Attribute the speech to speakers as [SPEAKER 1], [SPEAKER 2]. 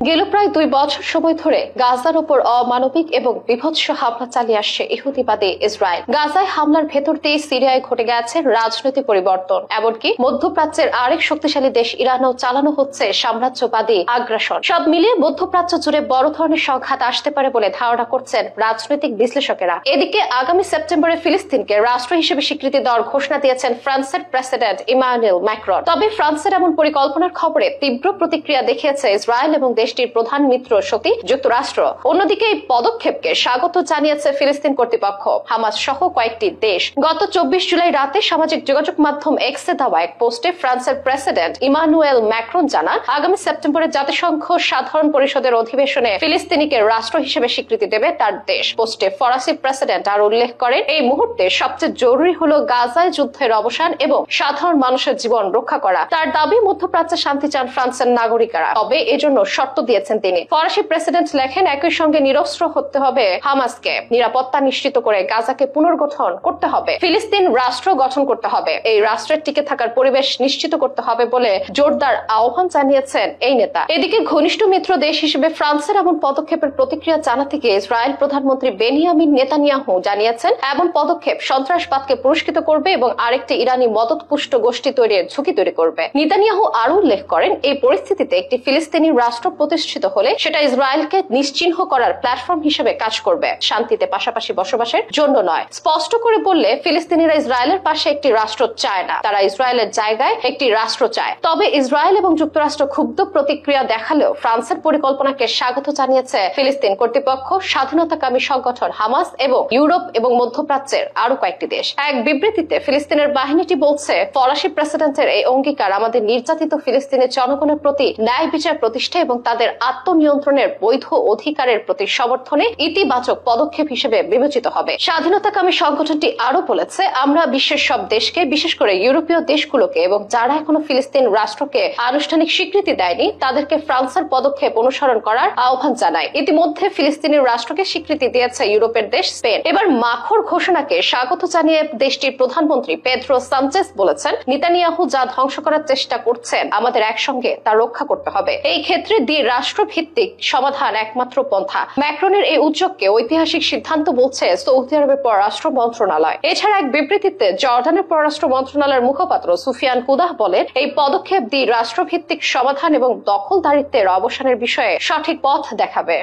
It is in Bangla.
[SPEAKER 1] গেল প্রায় 2 বছর সময় ধরে গাজার উপর অমানবিক এবং বিভৎস হামলা চালিয়ে আসছে ইহুদিবাদী ইসরায়েল। গাজায় হামলার ভেতর দিয়ে সিরিয়ায় ঘটে গেছে রাজনৈতিক পরিবর্তন, এমনকি মধ্যপ্রাচ্যের আরেক শক্তিশালী দেশ ইরানও চালানো হচ্ছে সাম্রাজ্যবাদী আগ্রাসন। সব মিলিয়ে মধ্যপ্রাচ্য জুড়ে বড় ধরনের সংঘাত আসতে পারে বলে ধারণা করছেন রাজনৈতিক বিশ্লেষকেরা। এদিকে আগামী সেপ্টেম্বরে ফিলিস্তিনকে রাষ্ট্র হিসেবে স্বীকৃতি দেওয়ার ঘোষণা দিয়েছেন ফ্রান্সের প্রেসিডেন্ট ইমানুয়েল ম্যাক্রন। তবে ফ্রান্সের এমন পরিকল্পনার খবরে তীব্র প্রতিক্রিয়া দেখিয়েছে ইসরায়েল এবং দেশটির প্রধান মিত্র শক্তি যুক্তরাষ্ট্র। অন্যদিকে এই পদক্ষেপকে স্বাগত জানিয়েছে ফিলিস্তিন কর্তৃপক্ষ, হামাস সহ কয়েকটি দেশ। গত 24 জুলাই রাতে সামাজিক যোগাযোগ মাধ্যম এক্সে দেওয়া এক পোস্টে ফ্রান্সের প্রেসিডেন্ট ইমানুয়েল ম্যাক্রন জানান, আগামী সেপ্টেম্বরে জাতিসংঘ সাধারণ পরিষদের অধিবেশনে ফিলিস্তিনিকে রাষ্ট্র হিসেবে স্বীকৃতি দেবে তার দেশ। পোস্টে ফরাসি প্রেসিডেন্ট আর উল্লেখ করেন, এই মুহূর্তে সবচেয়ে জরুরি হলো গাজায় যুদ্ধের অবসান এবং সাধারণ মানুষের জীবন রক্ষা করা। তার দাবি, মধ্যপ্রাচ্যে শান্তি চান ফ্রান্সের নাগরিকরা, তবে এজন্য শর্ত দিয়েছেন তিনি। ফরাসি প্রেসিডেন্ট লেখেন, একই সঙ্গে নিরস্ত্র হতে হবে হামাসকে, নিরাপত্তা নিশ্চিত করে গাজাকে পুনর্গঠন করতে হবে, ফিলিস্তিন রাষ্ট্র গঠন করতে হবে, এই রাষ্ট্রের টিকে থাকার পরিবেশ নিশ্চিত করতে হবে বলে জোরদার আহ্বান জানিয়েছেন এই নেতা। এদিকে ঘনিষ্ঠ মিত্র দেশ হিসেবে ফ্রান্সের এমন পদক্ষেপের প্রতিক্রিয়া জানাতে গিয়ে ইসরায়েল প্রধানমন্ত্রী বেনিয়ামিন নেতানিয়াহু জানিয়েছেন, এমন পদক্ষেপ সন্ত্রাসবাদকে পুরস্কৃত করবে এবং আরেকটি ইরানি মদতপুষ্ট গোষ্ঠী তৈরির ঝুঁকি তৈরি করবে। নেতানিয়াহু আরো উল্লেখ করেন, এই পরিস্থিতিতে একটি ফিলিস্তিনি রাষ্ট্র প্রতিষ্ঠিত হলে সেটা ইসরায়েলকে নিশ্চিহ্ন করার প্ল্যাটফর্ম হিসেবে কাজ করবে, শান্তিতে পাশাপাশি বসবাসের জন্য নয়। স্পষ্ট করে বললে, ফিলিস্তিনিরা ইসরায়েলের পাশে একটি রাষ্ট্র চায় না, তারা ইসরায়েলের জায়গায় একটি রাষ্ট্র চায়। তবে ইসরায়েল এবং যুক্তরাষ্ট্র ক্ষুব্ধ প্রতিক্রিয়া দেখালেও ফ্রান্সের পরিকল্পনাকে স্বাগত জানিয়েছে ফিলিস্তিন কর্তৃপক্ষ, স্বাধীনতাকামী সংগঠন হামাস এবং ইউরোপ এবং মধ্যপ্রাচ্যের আরো কয়েকটি দেশ। এক বিবৃতিতে ফিলিস্তিনের বাহিনীটি বলছে, ফরাসি প্রেসিডেন্টের এই অঙ্গীকার আমাদের নির্যাতিত ফিলিস্তিনের জনগণের প্রতি ন্যায় বিচার প্রতিষ্ঠা এবং তাদের আত্মনিয়ন্ত্রণের বৈধ অধিকারের প্রতি সমর্থনে ইতিবাচক পদক্ষেপ হিসেবে বিবেচিত হবে। স্বাধীনতাকামী সংগঠনটি আরো বলেছে, আমরা বিশ্বের সব দেশকে, বিশেষ করে ইউরোপীয় দেশগুলোকে এবং যারা এখনো ফিলিস্তিন রাষ্ট্রকে আনুষ্ঠানিক স্বীকৃতি দেয়নি তাদেরকে ফ্রান্সের পদক্ষেপ অনুসরণ করার আহ্বান জানায়। ইতিমধ্যে ফিলিস্তিনের রাষ্ট্রকে স্বীকৃতি দিয়েছে ইউরোপের দেশ স্পেন। এবার মাখর ঘোষণাকে স্বাগত জানিয়ে দেশটির প্রধানমন্ত্রী পেদ্রো সানচেজ বলেছেন, নেতানিয়াহু যা ধ্বংস করার চেষ্টা করছেন আমাদের একসঙ্গে তা রক্ষা করতে হবে। এই ক্ষেত্রে রাষ্ট্রভিত্তিক সমাধান একমাত্র পন্থা। ম্যাক্রনের এই উদ্যোগকে ঐতিহাসিক সিদ্ধান্ত বলছে সৌদি আরবের পররাষ্ট্র মন্ত্রণালয়। এছাড়া এক বিবৃতিতে জর্ডানের পররাষ্ট্র মন্ত্রণালয়ের মুখপাত্র সুফিয়ান কুদাহ বলেন, এই পদক্ষেপ রাষ্ট্রভিত্তিক সমাধান এবং দখলদারিত্বের অবসানের বিষয়ে সঠিক পথ দেখাবে।